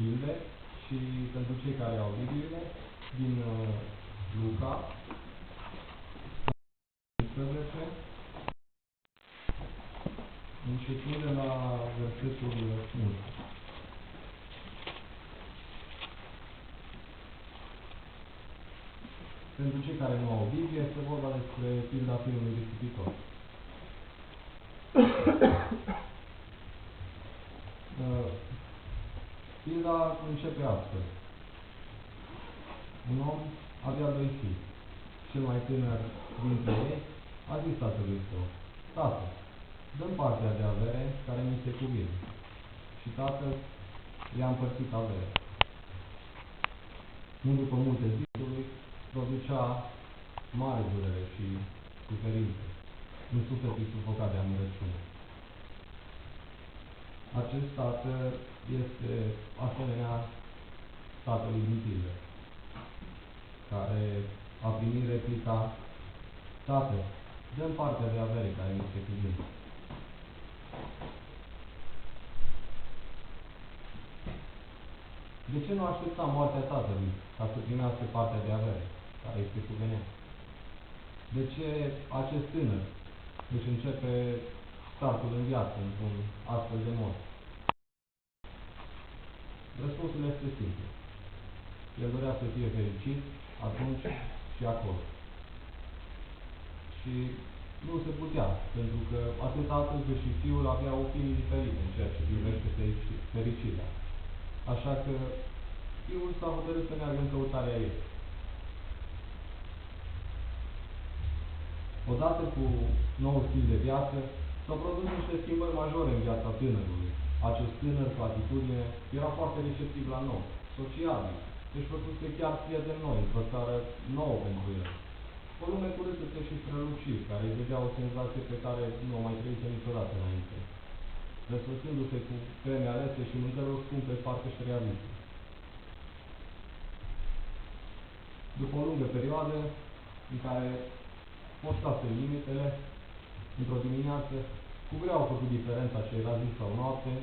pilde și pentru cei care au Bibliile din Luca 15, începând de la versetul 1. Pentru cei care nu au Biblie, este vorba despre pilda fiului risipitor. Pilda începe astfel. Un om avea doi fii. Cel mai tânăr dintre ei a zis tatălui său: Tată, dă-mi partea de avere care mi se cuvine. Și tatăl i-a împărțit averea. Nu după multe zile, producea mare durere și suferință în sufletul sufocat de amărăciune. Acest tată este asemenea tatălui din pildă, care a primit replica: Tată, dă-mi partea de avere care mi se cuvine. De ce nu aștepta moartea tatălui ca să primească partea de avere care îi se cuvenea? De ce acest tânăr își începe startul în viață într-un astfel de mod? Răspunsul este simplu. El dorea să fie fericit atunci și acolo. Și nu se putea, pentru că atât tatăl cât și fiul aveau opinii diferite în ceea ce privește fericirea. Așa că fiul s-a hotărât să meargă în căutarea ei. Odată cu noul stil de viață, s-au produs niște schimbări majore în viața tânărului. Acest tânăr, cu atitudine, era foarte receptiv la nou, sociabil, își făcuse chiar prieteni noi, într-o țară nouă pentru el. O lume cu râsete și străluciri, care îi vedea o senzație pe care nu o mai trăise niciodată înainte, răsfățându-se cu creme alese și mâncăruri scumpe foarte și realiste. După o lungă perioadă, în care forțase limitele, într-o dimineață, cu greu au făcut diferența ce era zi sau noapte,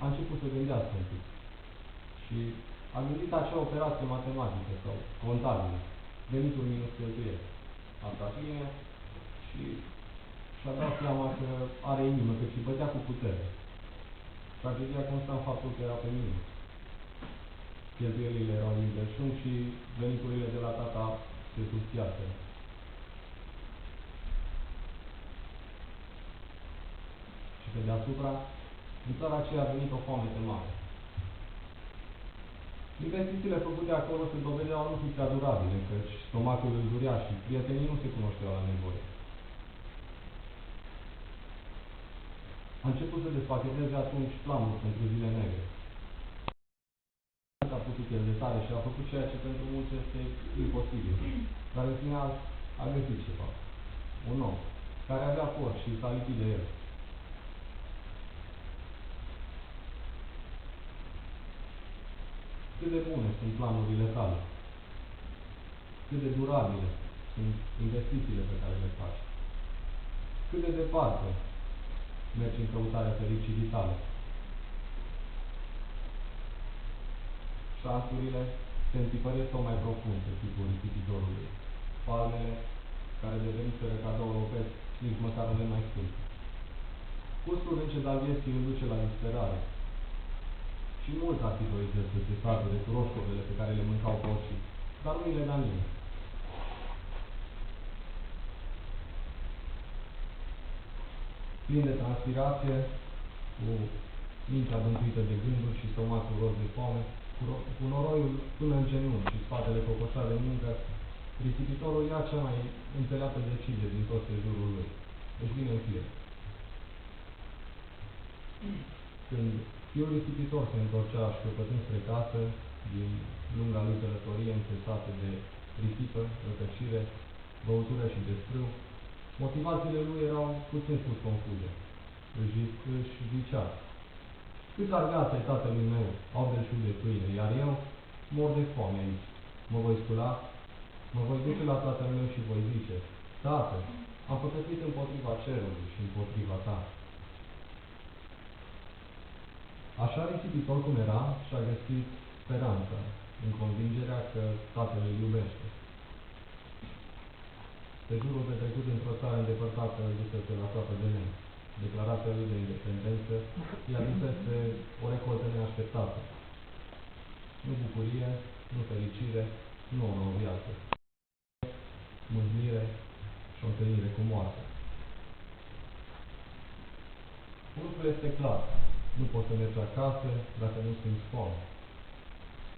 a început să gândească un pic. Și a gândit acea operație matematică sau contabilă, venituri minus cheltuieli. Asta bine și și-a dat seama că are inimă, că și bătea cu putere. Tragedia consta în faptul că era pe minus. Cheltuielile erau din belșug și veniturile de la tata se subțiase. Și pe deasupra, în țara aceea a venit o foamete mare. Investițiile făcute acolo se dovedeau a nu fi prea durabile, căci stomacul îl durea și prietenii nu se cunoșteau la nevoie. A început să despacheteze atunci planul pentru zile negre. A putut el de tare și a făcut ceea ce pentru mulți este imposibil. Dar în final a găsit ceva. Un om care avea porc și s-a lipit de el. Cât de bune sunt planurile tale? Cât de durabile sunt investițiile pe care le faci? Cât de departe mergi în căutarea fericirii tale? Șansurile se întipăresc tot mai profund pe chipul risipitorului. Palmele, care deveniseră cadou, lovesc nici măcar le mai scumpe. Gustul încet al vieții îl duce la disperare. Și mult ar fi dorit să se sature cu roșcovele pe care le mâncau porcii, dar nu îi le da nimeni. Plin de transpirație, cu mintea bântuită de gânduri și stomacul roz de foame, cu noroiul până în genunchi și spatele cocoșat de muncă, risipitorul ia cea mai înțeleaptă decizie din tot sejurul lui. Își vine în fire. Când fiul risipitor se întorcea șchiopătând spre casă, din lunga lui călătorie încesată de risipă, rătăcire, băutură și desfrâu, motivațiile lui erau puțin spus confuze. Își zicea: cât ar gata ai tatălui meu, au belșug de pâine, iar eu mor de foame aici. Mă voi scula, mă voi duce la tatăl meu și voi zice: Tată, am păcătuit împotriva cerului și împotriva ta. Așa risipitor cum era, și-a găsit speranța, în convingerea că tatăl îl iubește. Sejurul petrecut într-o țară îndepărtată dusese la coapă de lemn. Declarația lui de independență i-a adusese o recoltă neașteptată. Nu bucurie, nu fericire, nu o nouă viață. Mâhnire și o întâlnire cu moartea. Un lucru este clar. Nu poți să mergi acasă dacă nu simți foame.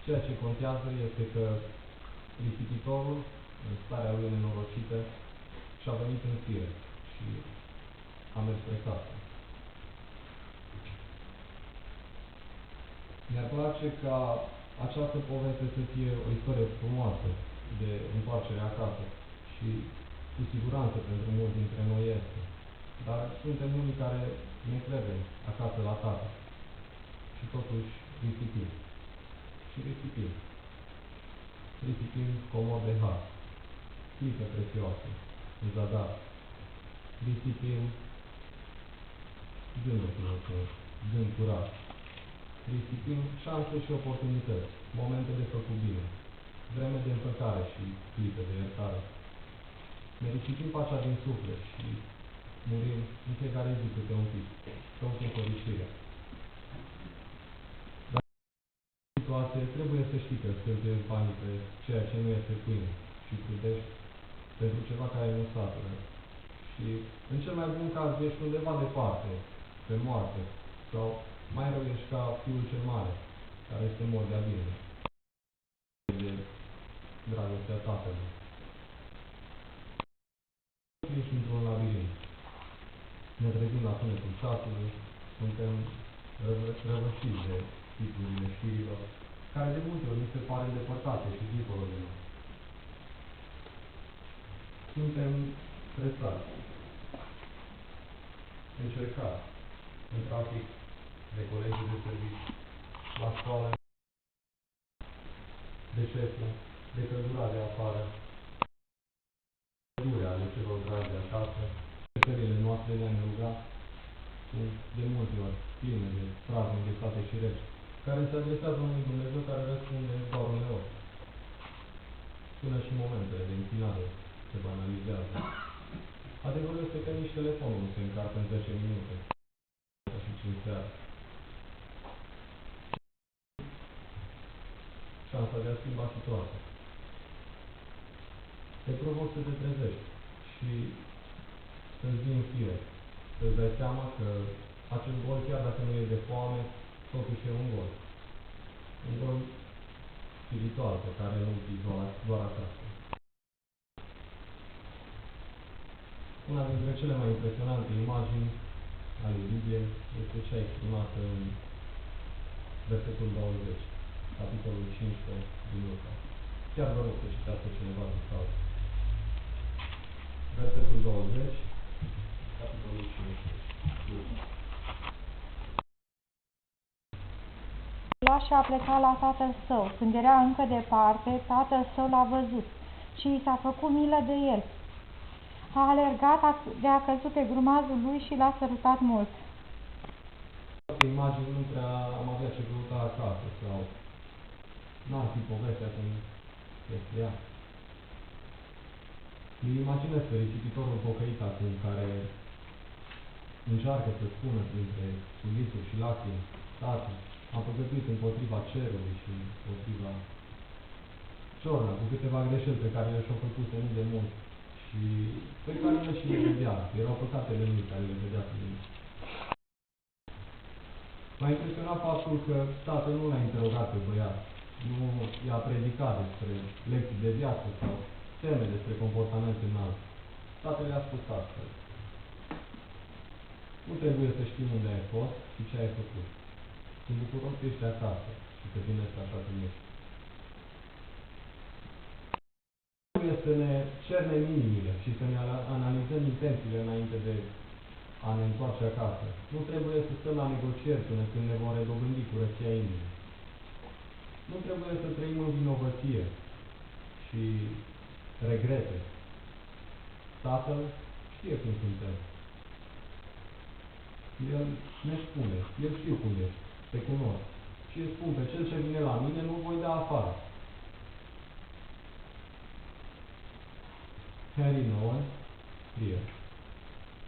Ceea ce contează este că risipitorul, în starea lui nenorocită, și-a venit în fire și a mers spre casă. Mi-ar place ca această poveste să fie o istorie frumoasă de întoarcere acasă și cu siguranță pentru mulți dintre noi este. Dar suntem unii care ne credem acasă la tată și totuși risipim. Și risipim. Risipim comori de har, clipe prețioase, în zadar. Risipim gândul frumos, gând curat. Risipim șanse și oportunități, momente de făcut bine, vreme de împăcare și clipe de iertare. Ne risipim pacea din suflet și murim în fiecare zi câte un pic, căutând fericirea. Dar în situație trebuie să știi că cheltuiești banii pe ceea ce nu este pâine și trudești pentru ceva care nu satură. Și în cel mai bun caz ești undeva departe, pe moarte, sau mai rău ești ca fiul cel mare, care este mor de-a bine, de dragostea tatălui. Ești într-un labirint. Ne trezim la sunetul ceasului, suntem răvășiți de titlurile știrilor, care de multe ori mi se pare îndepărtate și dincolo de noi. Suntem stresați, încercați, în trafic, de colegii de serviciu, la școală, de șeful, de căldura de afară, de ale celor dragi de acasă. Țările noastre le-am rugat sunt de multe ori pline de fraze înghețate și reci, care se adresează unui Dumnezeu care răspunde doar uneori. Până și momentele de închinare se banalizează. Adevărul este că nici telefonul nu se încarcă în 10 minute și 5 seara. Șansa de a schimba situația. Te provoc să te trezești și să-ți vii în fire, să-ți dai seama că acest gol, chiar dacă nu e de foame, totuși e un gol. Un gol spiritual pe care nu-l ții doar acasă. Una dintre cele mai impresionante imagini ale Bibliei este cea exprimată în versetul 20, capitolul 15 din Luca. Chiar vă rog să citească cineva din sală. Versetul 20, capitolul 15, Luca. Și a plecat la tatăl său. Când era încă departe, tatăl său l-a văzut și i s-a făcut milă de el. A alergat, a căzut pe grumazul lui și l-a sărutat mult. Această imagine nu prea am avea ce căuta acasă sau n-ar fi povestea cum este ea. Îi imaginez pe risipitorul pocăit acum care încearcă să spună printre sulițuri și lacrimi: Tată, am păcătuit împotriva cerului și împotriva ciorna, cu câteva greșeli pe care le-și-au făcut nu de mult și pe care le și le vedea. Erau păcatele lui care le vedea pe mine. M-a impresionat faptul că tatăl nu l-a interogat pe băiat, nu i-a predicat despre lecții de viață sau teme despre comportament înalt. Tatăl i-a spus astfel: nu trebuie să știm unde ai fost și ce ai făcut. Sunt bucuros că ești acasă și că primesc așa cum ești. Trebuie să ne cernem inimile și să ne analizăm intențiile înainte de a ne întoarce acasă. Nu trebuie să stăm la negocieri până când ne vom redobândi curăția inimii. Nu trebuie să trăim în vinovăție și regrete. Tatăl știe cum suntem. El ne spune, El știe cum ești. te cunosc și îți spun, pe cel ce vine la mine nu voi da afară. Harry Nowen scrie,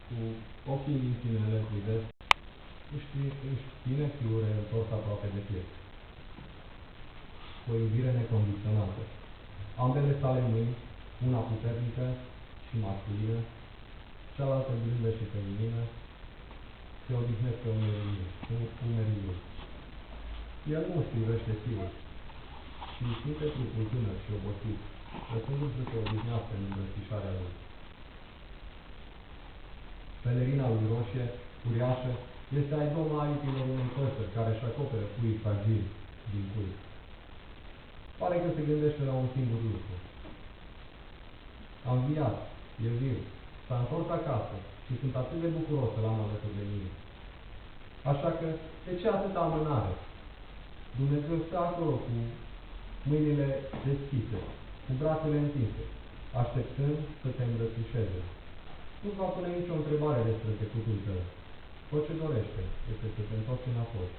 cu ochii din sinele privesc, își ține fiure întors aproape de piept. Cu o iubire necondiționată. Ambele sale mâini, una puternică și masculină, cealaltă blândă și feminină, se odihnesc pe umerii lui. El nu își privește fiul, ci simte trupul tânăr și obosit, lăsându-l să se odihnească în îmbrățișarea lui. Pelerina lui roșie, uriașă, este aidoma aripilor unei păsări care își acoperă puii fragili din cui. Pare că se gândește la un singur lucru. A înviat, e viu, s-a întors acasă și sunt atât de bucuros să l-am alături de mine. Așa că, de ce atâta amânare? Dumnezeu stă acolo cu mâinile deschise, cu brațele întinse, așteptând să te îmbrățișeze. Nu-ți va pune nicio întrebare despre trecutul tău. Tot ce dorește este să te întorci înapoi.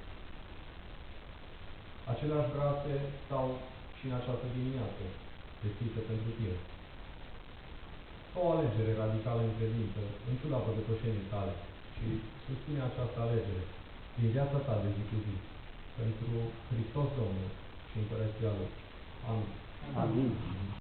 Aceleași brațe stau și în această dimineață, deschise pentru tine. Fă o alegere radicală în credință, în ciuda păcătoșenii tale, și susține această alegere din viața ta de zi cu zi, pentru Hristos Domnul și Împărăția Lui. Amin. Amin.